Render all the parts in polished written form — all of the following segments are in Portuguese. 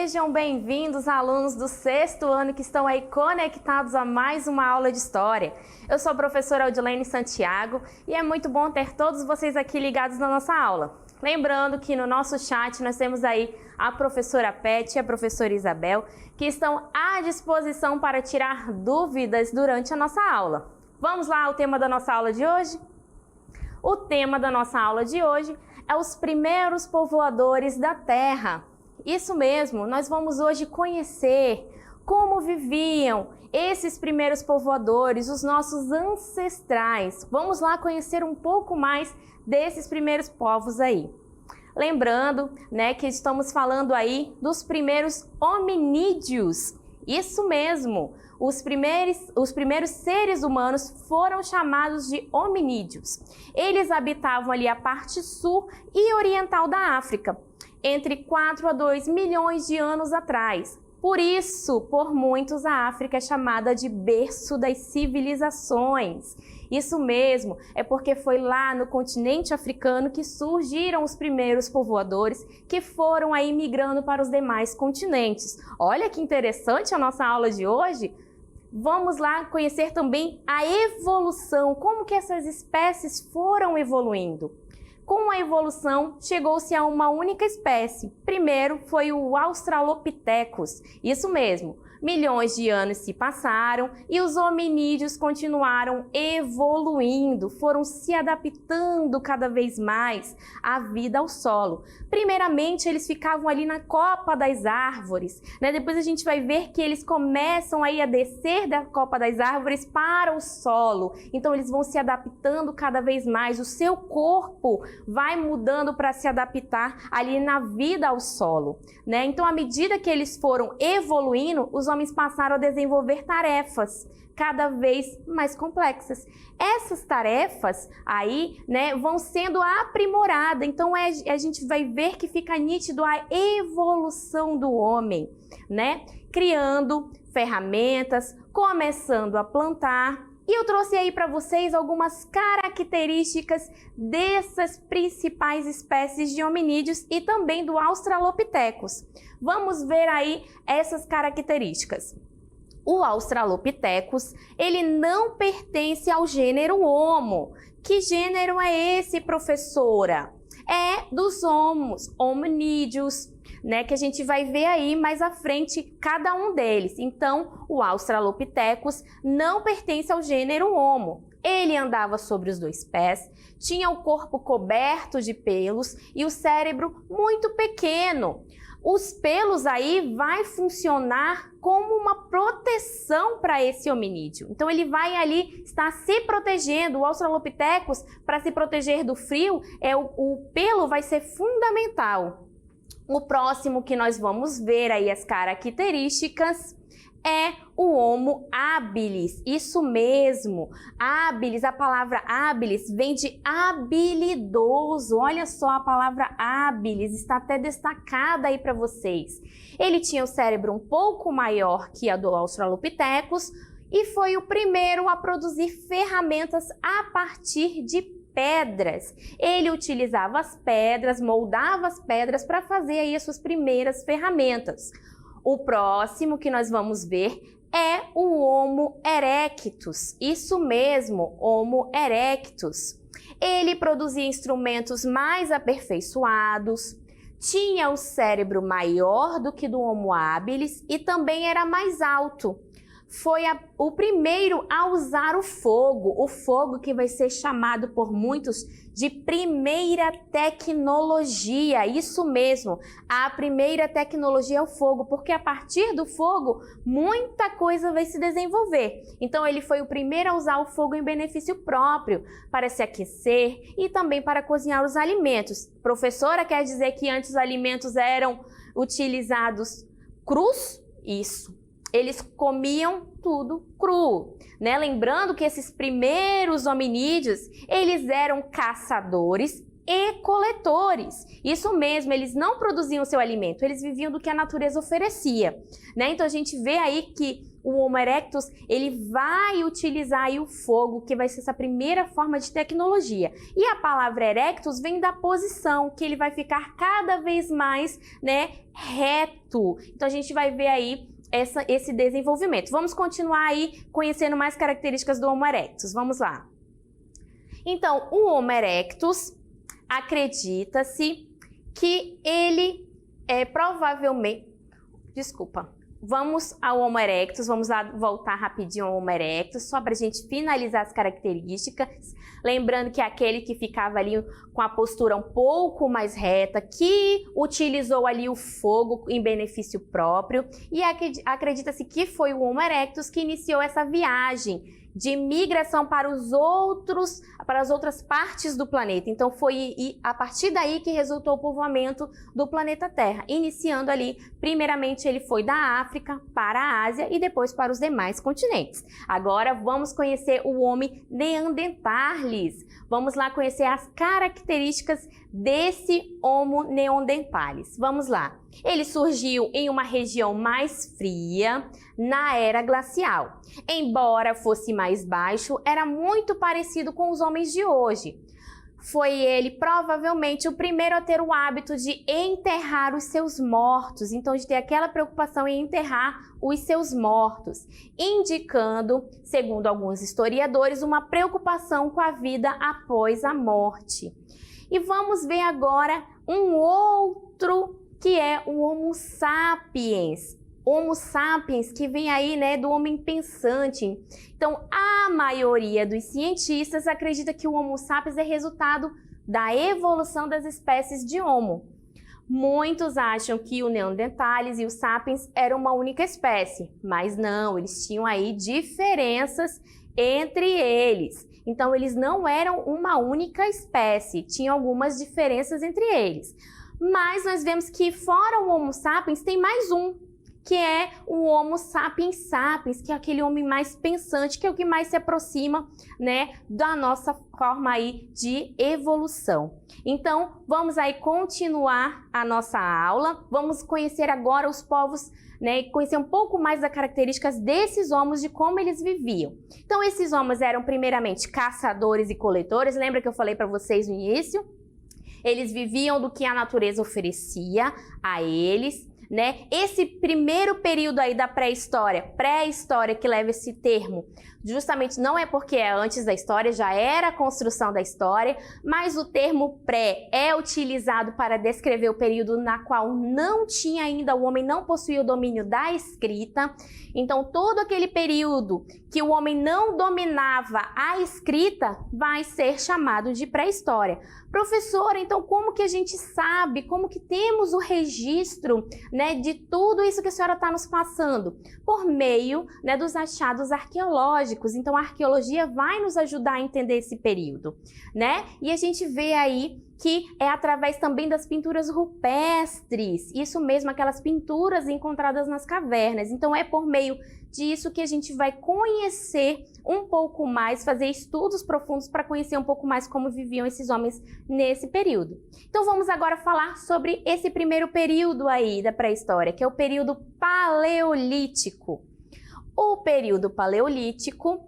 Sejam bem-vindos, alunos do 6º ano que estão aí conectados a mais uma aula de História. Eu sou a professora Audilene Santiago e é muito bom ter todos vocês aqui ligados na nossa aula. Lembrando que no nosso chat nós temos aí a professora Pet e a professora Isabel, que estão à disposição para tirar dúvidas durante a nossa aula. Vamos lá ao tema da nossa aula de hoje? O tema da nossa aula de hoje é os primeiros povoadores da Terra. Isso mesmo, nós vamos hoje conhecer como viviam esses primeiros povoadores, os nossos ancestrais. Vamos lá conhecer um pouco mais desses primeiros povos aí. Lembrando, né, que estamos falando aí dos primeiros hominídeos. Isso mesmo, os primeiros seres humanos foram chamados de hominídeos. Eles habitavam ali a parte sul e oriental da África, entre 4 a 2 milhões de anos atrás. Por isso, por muitos, a África é chamada de berço das civilizações. Isso mesmo, é porque foi lá no continente africano que surgiram os primeiros povoadores que foram aí migrando para os demais continentes. Olha que interessante a nossa aula de hoje. Vamos lá conhecer também a evolução, como que essas espécies foram evoluindo. Com a evolução, chegou-se a uma única espécie. Primeiro foi o Australopithecus. Isso mesmo, milhões de anos se passaram e os hominídeos continuaram evoluindo, foram se adaptando cada vez mais à vida ao solo. Primeiramente, eles ficavam ali na copa das árvores, né? Depois a gente vai ver que eles começam aí a descer da copa das árvores para o solo. Então eles vão se adaptando cada vez mais, o seu corpo vai mudando para se adaptar ali na vida ao solo, né? Então, à medida que eles foram evoluindo, os homens passaram a desenvolver tarefas cada vez mais complexas. Essas tarefas aí, né, vão sendo aprimoradas. Então, a gente vai ver que fica nítido a evolução do homem, né? Criando ferramentas, começando a plantar. E eu trouxe aí para vocês algumas características dessas principais espécies de hominídeos e também do Australopithecus. Vamos ver aí essas características. O Australopithecus, ele não pertence ao gênero Homo. Que gênero é esse, professora? É dos homos, hominídeos, né, que a gente vai ver aí mais à frente cada um deles. Então, o Australopithecus não pertence ao gênero Homo. Ele andava sobre os 2 pés, tinha o corpo coberto de pelos e o cérebro muito pequeno. Os pelos aí vai funcionar como uma proteção para esse hominídeo. Então ele vai ali estar se protegendo. O Australopithecus, para se proteger do frio, o pelo vai ser fundamental. O próximo que nós vamos ver aí as características é o Homo habilis. Isso mesmo, habilis, a palavra habilis vem de habilidoso. Olha só, a palavra habilis está até destacada aí para vocês. Ele tinha o cérebro um pouco maior que a do Australopithecus e foi o primeiro a produzir ferramentas a partir de pedras. Ele utilizava as pedras, moldava as pedras para fazer aí as suas primeiras ferramentas. O próximo que nós vamos ver é o Homo erectus. Isso mesmo, Homo erectus. Ele produzia instrumentos mais aperfeiçoados, tinha o cérebro maior do que do Homo habilis e também era mais alto. Foi o primeiro a usar o fogo que vai ser chamado por muitos de primeira tecnologia. Isso mesmo, a primeira tecnologia é o fogo, porque a partir do fogo muita coisa vai se desenvolver. Então ele foi o primeiro a usar o fogo em benefício próprio, para se aquecer e também para cozinhar os alimentos. Professora, quer dizer que antes os alimentos eram utilizados crus? Isso. Eles comiam tudo cru, né? Lembrando que esses primeiros hominídeos, eles eram caçadores e coletores. Isso mesmo, eles não produziam seu alimento, eles viviam do que a natureza oferecia, né? Então a gente vê aí que o Homo erectus, ele vai utilizar aí o fogo, que vai ser essa primeira forma de tecnologia. E a palavra erectus vem da posição, que ele vai ficar cada vez mais, né, reto. Então a gente vai ver aí esse desenvolvimento. Vamos continuar aí conhecendo mais características do Homo erectus. Vamos lá. Então, o Homo erectus, acredita-se que ele provavelmente... Desculpa. Vamos ao Homo erectus, vamos lá voltar rapidinho ao Homo erectus, só para a gente finalizar as características. Lembrando que é aquele que ficava ali com a postura um pouco mais reta, que utilizou ali o fogo em benefício próprio. E acredita-se que foi o Homo erectus que iniciou essa viagem de migração para as outras partes do planeta. Então foi a partir daí que resultou o povoamento do planeta Terra, iniciando ali, primeiramente ele foi da África para a Ásia e depois para os demais continentes. Agora vamos conhecer o Homo neanderthalis. Vamos lá conhecer as características desse Homo neanderthalis. Vamos lá. Ele surgiu em uma região mais fria, na era glacial. Embora fosse mais baixo, era muito parecido com os homens de hoje. Foi ele provavelmente o primeiro a ter o hábito de enterrar os seus mortos, então de ter aquela preocupação em enterrar os seus mortos, indicando, segundo alguns historiadores, uma preocupação com a vida após a morte. E vamos ver agora um outro que é o Homo sapiens. Homo sapiens, que vem aí, né, do homem pensante. Então, a maioria dos cientistas acredita que o Homo sapiens é resultado da evolução das espécies de Homo. Muitos acham que o Neanderthalis e o Sapiens eram uma única espécie, mas não, eles tinham aí diferenças entre eles. Então, eles não eram uma única espécie, tinham algumas diferenças entre eles. Mas nós vemos que fora o Homo sapiens tem mais um, que é o Homo sapiens sapiens, que é aquele homem mais pensante, que é o que mais se aproxima, né, da nossa forma aí de evolução. Então, vamos aí continuar a nossa aula, vamos conhecer agora os povos, né, e conhecer um pouco mais das características desses homos, de como eles viviam. Então, esses homens eram primeiramente caçadores e coletores, lembra que eu falei para vocês no início? Eles viviam do que a natureza oferecia a eles, né? Esse primeiro período aí da pré-história que leva esse termo, justamente não é porque é antes da história, já era a construção da história, mas o termo pré é utilizado para descrever o período na qual não tinha ainda, o homem não possuía o domínio da escrita. Então, todo aquele período que o homem não dominava a escrita vai ser chamado de pré-história. Professora, então como que a gente sabe, como que temos o registro, né, de tudo isso que a senhora está nos passando? Por meio, né, dos achados arqueológicos. Então a arqueologia vai nos ajudar a entender esse período, né? E a gente vê aí que é através também das pinturas rupestres, isso mesmo, aquelas pinturas encontradas nas cavernas. Então é por meio disso que a gente vai conhecer um pouco mais, fazer estudos profundos para conhecer um pouco mais como viviam esses homens nesse período. Então vamos agora falar sobre esse primeiro período aí da pré-história, que é o período paleolítico. O período paleolítico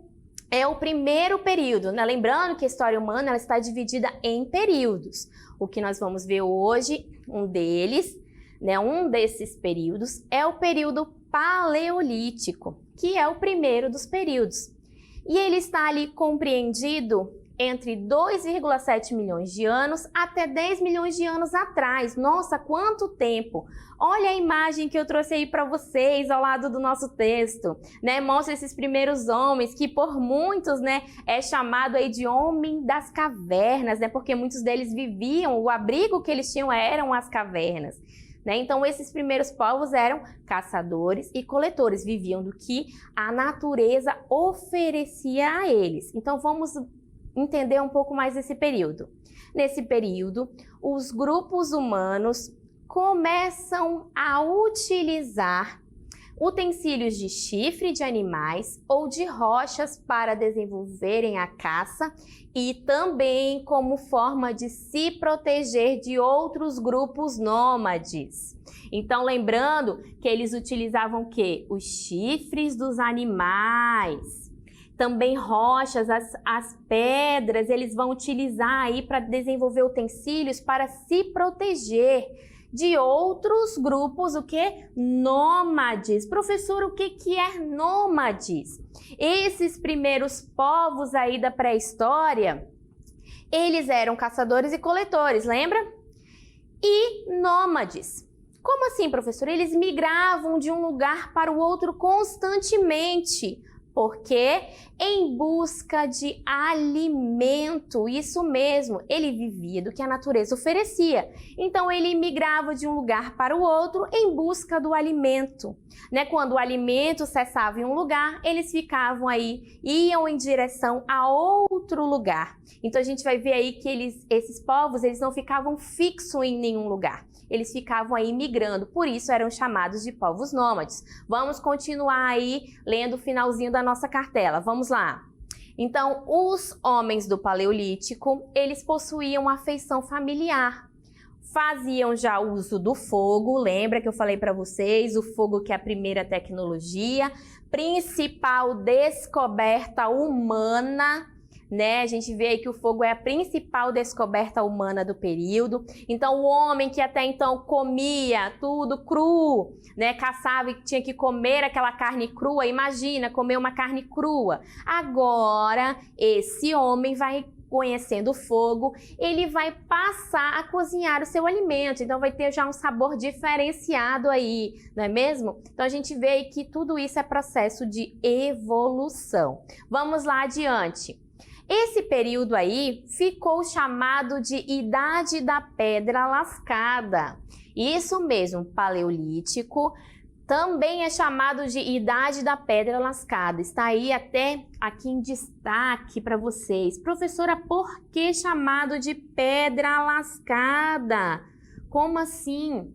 é o primeiro período, né? Lembrando que a história humana ela está dividida em períodos. O que nós vamos ver hoje, um deles, né? Um desses períodos é o período paleolítico, que é o primeiro dos períodos. E ele está ali compreendido entre 2,7 milhões de anos até 10 milhões de anos atrás. Nossa, quanto tempo! Olha a imagem que eu trouxe aí para vocês ao lado do nosso texto, né? Mostra esses primeiros homens que por muitos, né, é chamado aí de homem das cavernas, né? Porque muitos deles viviam, o abrigo que eles tinham eram as cavernas. Né? Então, esses primeiros povos eram caçadores e coletores, viviam do que a natureza oferecia a eles. Então, vamos entender um pouco mais desse período. Nesse período, os grupos humanos começam a utilizar utensílios de chifre de animais ou de rochas para desenvolverem a caça e também como forma de se proteger de outros grupos nômades. Então, lembrando que eles utilizavam o quê? Os chifres dos animais. Também rochas, as pedras, eles vão utilizar aí para desenvolver utensílios para se proteger de outros grupos, o que? Nômades. Professor, o que é nômades? Esses primeiros povos aí da pré-história, eles eram caçadores e coletores, lembra? E nômades. Como assim, professor? Eles migravam de um lugar para o outro constantemente. Porque em busca de alimento, isso mesmo, ele vivia do que a natureza oferecia. Então ele migrava de um lugar para o outro em busca do alimento, né? Quando o alimento cessava em um lugar, eles ficavam aí, iam em direção a outro lugar. Então a gente vai ver aí que esses povos, eles não ficavam fixos em nenhum lugar. Eles ficavam aí migrando, por isso eram chamados de povos nômades. Vamos continuar aí lendo o finalzinho da nossa cartela. Vamos lá. Então, os homens do Paleolítico, eles possuíam afeição familiar. Faziam já uso do fogo, lembra que eu falei para vocês, o fogo que é a primeira tecnologia, principal descoberta humana, né? A gente vê aí que o fogo é a principal descoberta humana do período. Então, o homem que até então comia tudo cru, né? Caçava e tinha que comer aquela carne crua. Imagina, comer uma carne crua. Agora, esse homem vai conhecendo o fogo, ele vai passar a cozinhar o seu alimento. Então, vai ter já um sabor diferenciado aí, não é mesmo? Então, a gente vê aí que tudo isso é processo de evolução. Vamos lá adiante. Esse período aí ficou chamado de Idade da Pedra Lascada. Isso mesmo, Paleolítico também é chamado de Idade da Pedra Lascada. Está aí até aqui em destaque para vocês. Professora, por que chamado de Pedra Lascada? Como assim?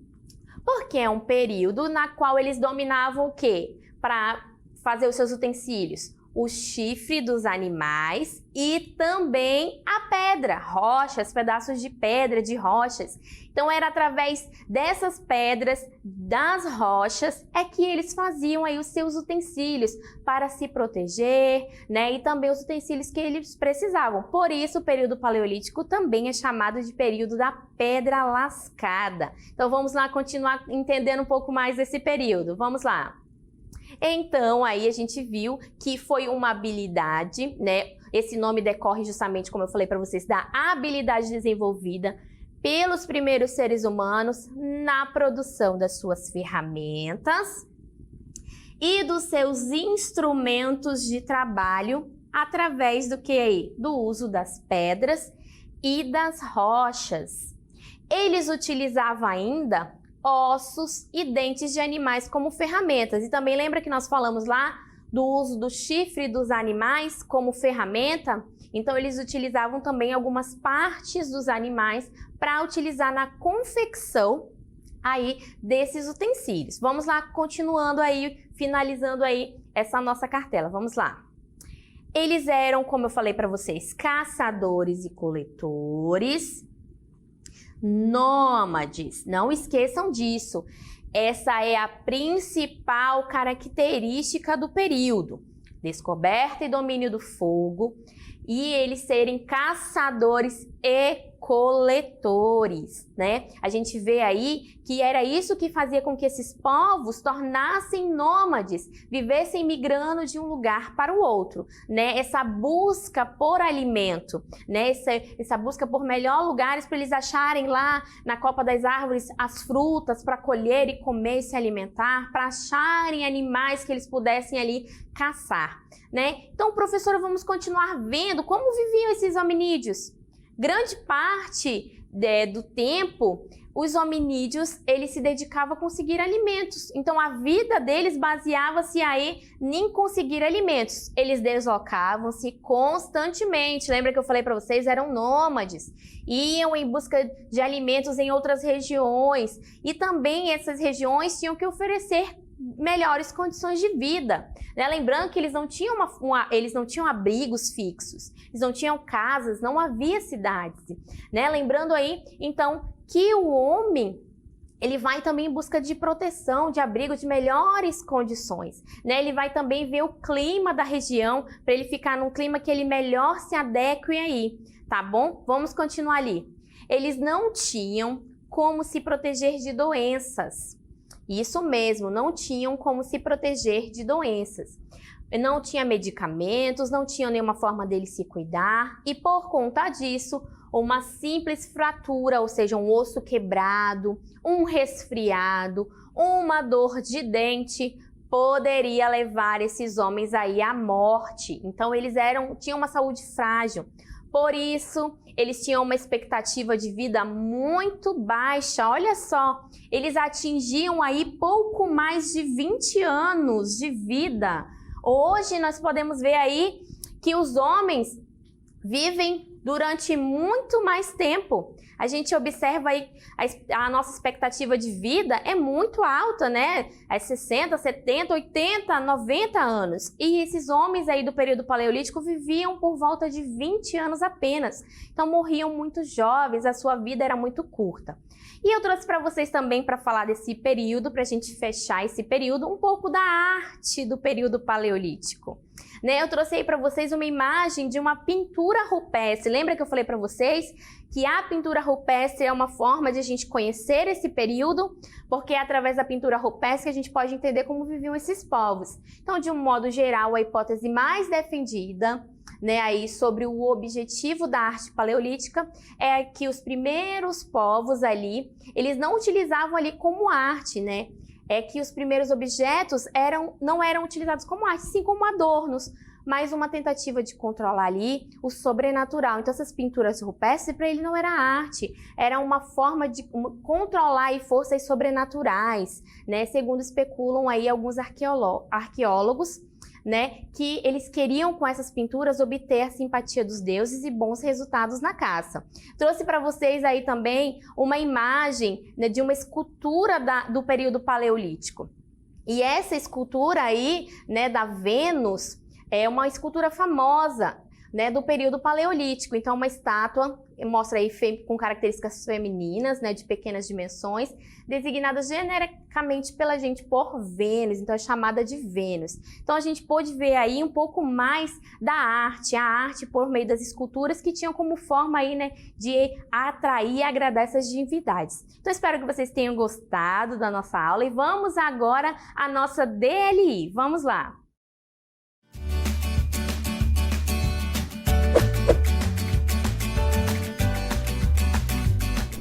Porque é um período na qual eles dominavam o quê? Para fazer os seus utensílios? O chifre dos animais e também a pedra, rochas, pedaços de pedra, de rochas. Então era através dessas pedras, das rochas, é que eles faziam aí os seus utensílios para se proteger, né? E também os utensílios que eles precisavam. Por isso o período paleolítico também é chamado de período da Pedra Lascada. Então vamos lá continuar entendendo um pouco mais desse período. Vamos lá. Então, aí a gente viu que foi uma habilidade, né? Esse nome decorre justamente, como eu falei para vocês, da habilidade desenvolvida pelos primeiros seres humanos na produção das suas ferramentas e dos seus instrumentos de trabalho através do que aí? Do uso das pedras e das rochas. Eles utilizavam ainda ossos e dentes de animais como ferramentas. E também lembra que nós falamos lá do uso do chifre dos animais como ferramenta? Então eles utilizavam também algumas partes dos animais para utilizar na confecção aí desses utensílios. Vamos lá, continuando aí, finalizando aí essa nossa cartela. Vamos lá. Eles eram, como eu falei para vocês, caçadores e coletores, nômades, não esqueçam disso. Essa é a principal característica do período. Descoberta e domínio do fogo, e eles serem caçadores e coletores, né? A gente vê aí que era isso que fazia com que esses povos tornassem nômades, vivessem migrando de um lugar para o outro, né? Essa busca por alimento, né? Essa busca por melhores lugares para eles acharem lá na copa das árvores as frutas para colher e comer e se alimentar, para acharem animais que eles pudessem ali caçar, né? Então, professora, vamos continuar vendo como viviam esses hominídeos. Grande parte do tempo, os hominídeos, eles se dedicavam a conseguir alimentos. Então, a vida deles baseava-se aí em conseguir alimentos. Eles deslocavam-se constantemente. Lembra que eu falei para vocês? Eram nômades. Iam em busca de alimentos em outras regiões. E também essas regiões tinham que oferecer melhores condições de vida, né? Lembrando que eles não tinham abrigos fixos, eles não tinham casas, não havia cidades, né? Lembrando aí, então, que o homem ele vai também em busca de proteção, de abrigo, de melhores condições, né? Ele vai também ver o clima da região para ele ficar num clima que ele melhor se adeque aí, tá bom? Vamos continuar ali. Eles não tinham como se proteger de doenças. Isso mesmo, não tinham como se proteger de doenças. Não tinha medicamentos, não tinha nenhuma forma dele se cuidar e por conta disso, uma simples fratura, ou seja, um osso quebrado, um resfriado, uma dor de dente, poderia levar esses homens aí à morte. Então eles tinham uma saúde frágil. Por isso, eles tinham uma expectativa de vida muito baixa. Olha só, eles atingiam aí pouco mais de 20 anos de vida. Hoje nós podemos ver aí que os homens vivem durante muito mais tempo. A gente observa aí a nossa expectativa de vida é muito alta, né? É 60, 70, 80, 90 anos. E esses homens aí do período paleolítico viviam por volta de 20 anos apenas. Então morriam muito jovens, a sua vida era muito curta. E eu trouxe para vocês também para falar desse período, para a gente fechar esse período, um pouco da arte do período paleolítico. Né? Eu trouxe aí para vocês uma imagem de uma pintura rupestre. Lembra que eu falei para vocês que a pintura rupestre é uma forma de a gente conhecer esse período, porque é através da pintura rupestre que a gente pode entender como viviam esses povos. Então, de um modo geral, a hipótese mais defendida, né, aí sobre o objetivo da arte paleolítica é que os primeiros povos ali, eles não utilizavam ali como arte, né? É que os primeiros objetos não eram utilizados como arte, sim como adornos, mas uma tentativa de controlar ali o sobrenatural. Então essas pinturas rupestres para ele não era arte, era uma forma de controlar aí forças sobrenaturais, né? Segundo especulam aí alguns arqueólogos, né, que eles queriam com essas pinturas obter a simpatia dos deuses e bons resultados na caça. Trouxe para vocês aí também uma imagem, né, de uma escultura do período paleolítico. E essa escultura aí, né, da Vênus, é uma escultura famosa, né, do período paleolítico. Então uma estátua mostra aí com características femininas, né, de pequenas dimensões, designada genericamente pela gente por Vênus, então é chamada de Vênus. Então a gente pôde ver aí um pouco mais da arte, a arte por meio das esculturas que tinham como forma aí, né, de atrair e agradar essas divindades. Então espero que vocês tenham gostado da nossa aula e vamos agora à nossa DLI. Vamos lá!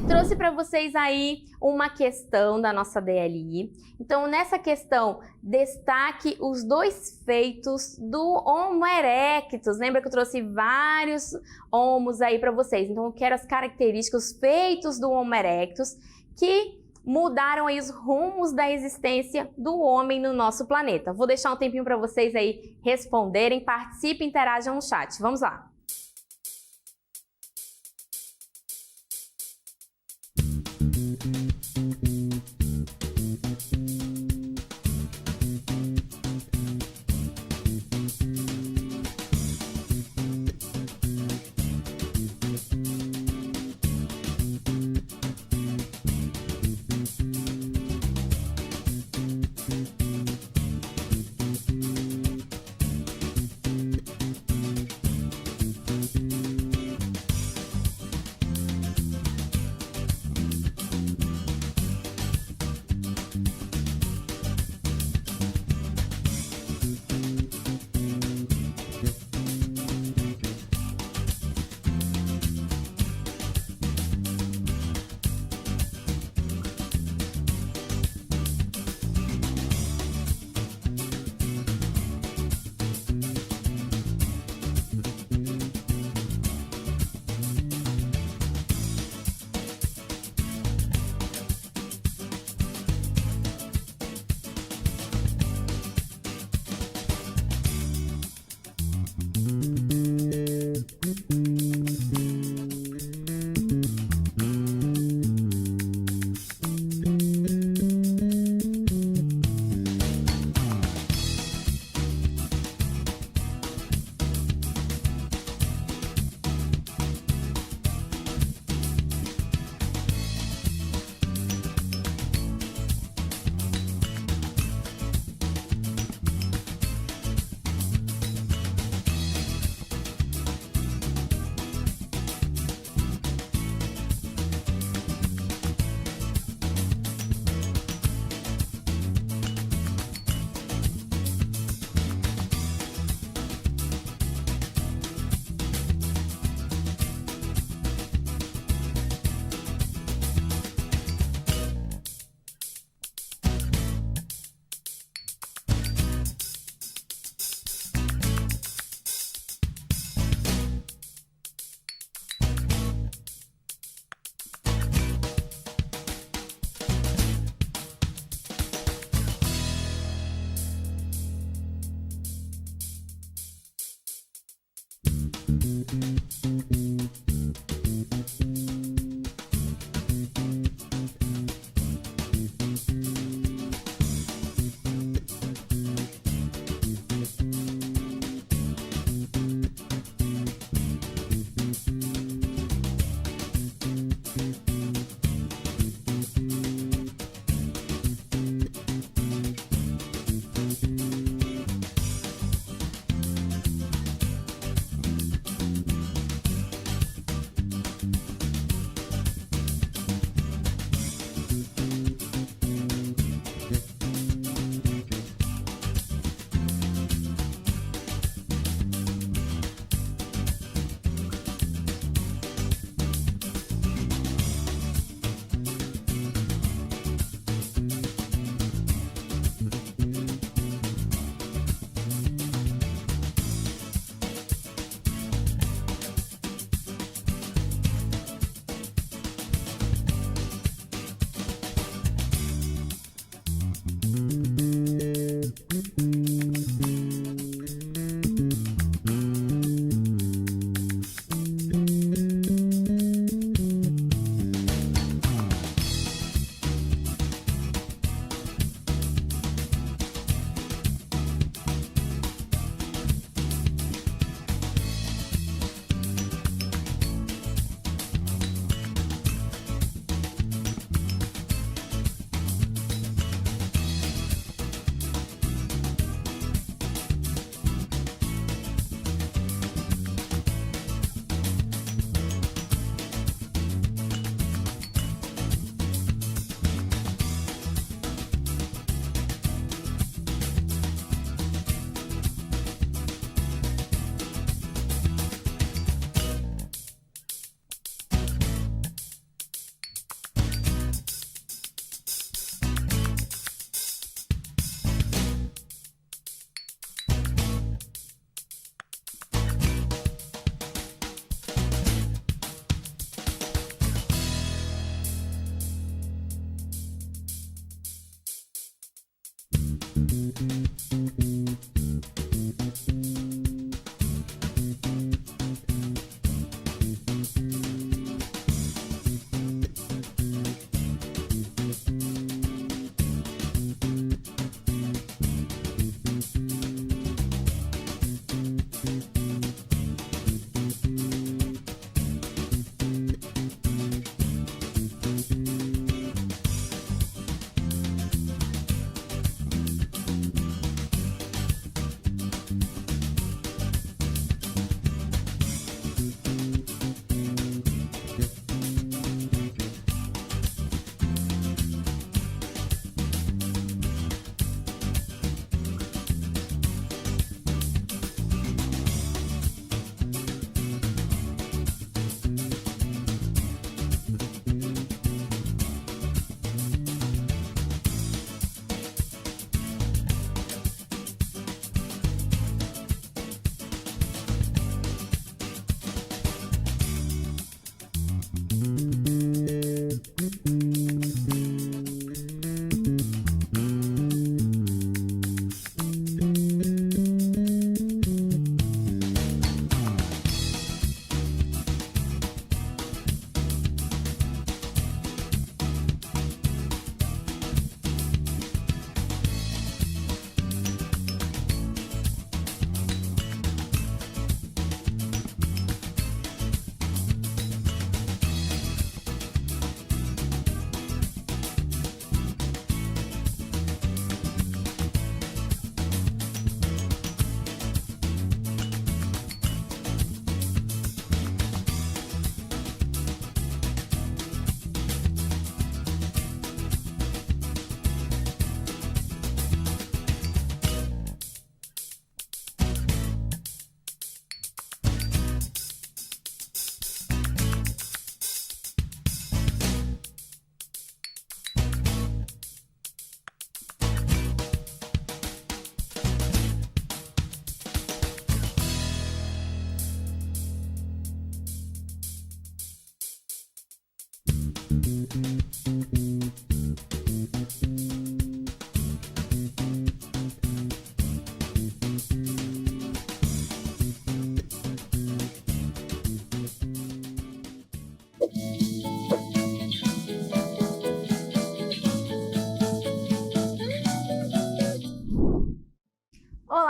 Trouxe para vocês aí uma questão da nossa DLI. Então, nessa questão, destaque os dois feitos do Homo erectus. Lembra que eu trouxe vários homos aí para vocês? Então, eu quero as características, os feitos do Homo erectus que mudaram aí os rumos da existência do homem no nosso planeta. Vou deixar um tempinho para vocês aí responderem, participem, interajam no chat. Vamos lá!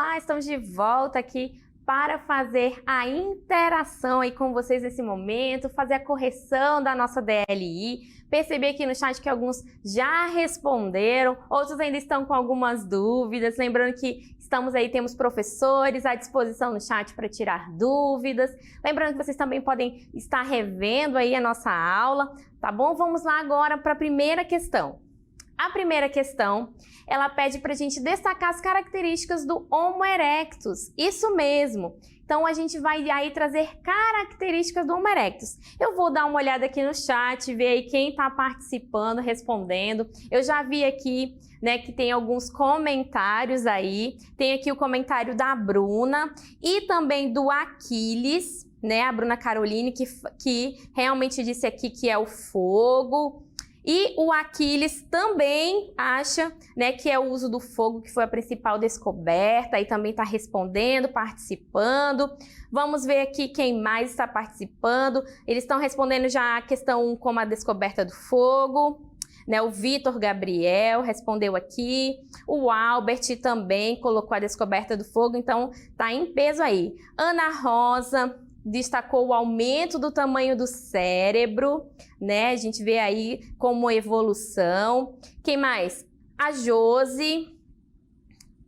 Olá, estamos de volta aqui para fazer a interação aí com vocês nesse momento, fazer a correção da nossa DLI. Percebi aqui no chat que alguns já responderam, outros ainda estão com algumas dúvidas. Lembrando que temos professores à disposição no chat para tirar dúvidas. Lembrando que vocês também podem estar revendo aí a nossa aula, tá bom? Vamos lá agora para a primeira questão. A primeira questão, ela pede para a gente destacar as características do Homo erectus. Isso mesmo. Então, a gente vai aí trazer características do Homo erectus. Eu vou dar uma olhada aqui no chat, ver aí quem está participando, respondendo. Eu já vi aqui, né, que tem alguns comentários aí. Tem aqui o comentário da Bruna e também do Aquiles, né, a Bruna Caroline, que realmente disse aqui que é o fogo. E o Aquiles também acha, né, que é o uso do fogo que foi a principal descoberta e também está respondendo, participando. Vamos ver aqui quem mais está participando. Eles estão respondendo já a questão 1 como a descoberta do fogo. Né, o Vitor Gabriel respondeu aqui. O Albert também colocou a descoberta do fogo, então tá em peso aí. Ana Rosa destacou o aumento do tamanho do cérebro, né? A gente vê aí como evolução. Quem mais? A Josi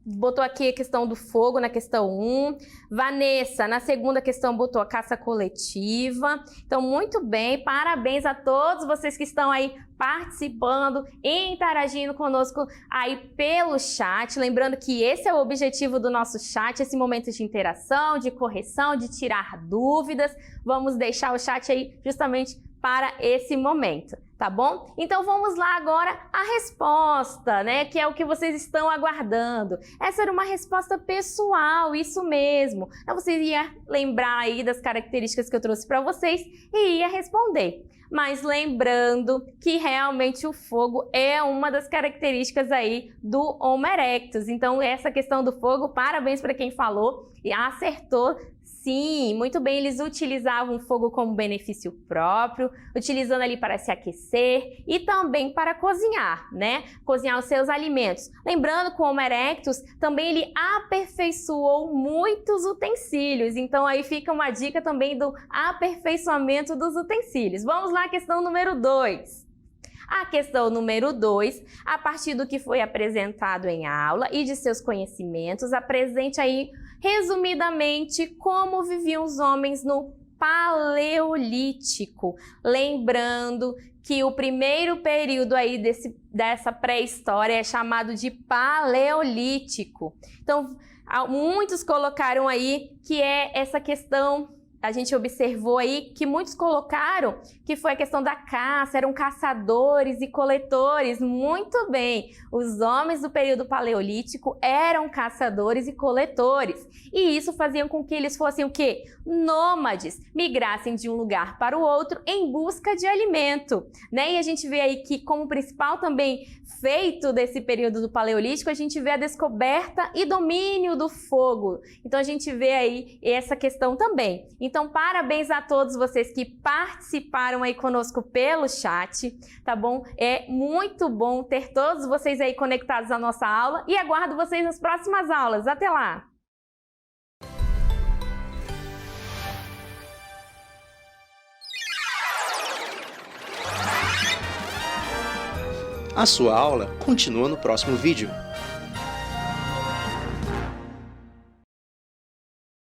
botou aqui a questão do fogo na questão 1. Vanessa, na segunda questão, botou a caça coletiva. Então, muito bem, parabéns a todos vocês que estão aí participando e interagindo conosco aí pelo chat. Lembrando que esse é o objetivo do nosso chat, esse momento de interação, de correção, de tirar dúvidas. Vamos deixar o chat aí justamente para esse momento, tá bom? Então vamos lá agora a resposta, né? Que é o que vocês estão aguardando. Essa era uma resposta pessoal, isso mesmo. Então você ia lembrar aí das características que eu trouxe para vocês e ia responder. Mas lembrando que realmente o fogo é uma das características aí do Homo erectus. Então essa questão do fogo, parabéns para quem falou e acertou. Sim, muito bem, eles utilizavam o fogo como benefício próprio, utilizando ali para se aquecer e também para cozinhar, né? Cozinhar os seus alimentos. Lembrando que o Homo erectus também ele aperfeiçoou muitos utensílios, então aí fica uma dica também do aperfeiçoamento dos utensílios. Vamos lá, questão número 2. A questão número 2, a partir do que foi apresentado em aula e de seus conhecimentos, apresente aí resumidamente como viviam os homens no Paleolítico. Lembrando que o primeiro período aí dessa pré-história é chamado de Paleolítico. Então, muitos colocaram aí que é essa questão. A gente observou aí que muitos colocaram que foi a questão da caça, eram caçadores e coletores. Muito bem, os homens do período paleolítico eram caçadores e coletores. E isso fazia com que eles fossem o quê? Nômades, migrassem de um lugar para o outro em busca de alimento, né? E a gente vê aí que como principal também feito desse período do paleolítico, a gente vê a descoberta e domínio do fogo. Então a gente vê aí essa questão também. Então, parabéns a todos vocês que participaram aí conosco pelo chat, tá bom? É muito bom ter todos vocês aí conectados à nossa aula e aguardo vocês nas próximas aulas. Até lá! A sua aula continua no próximo vídeo.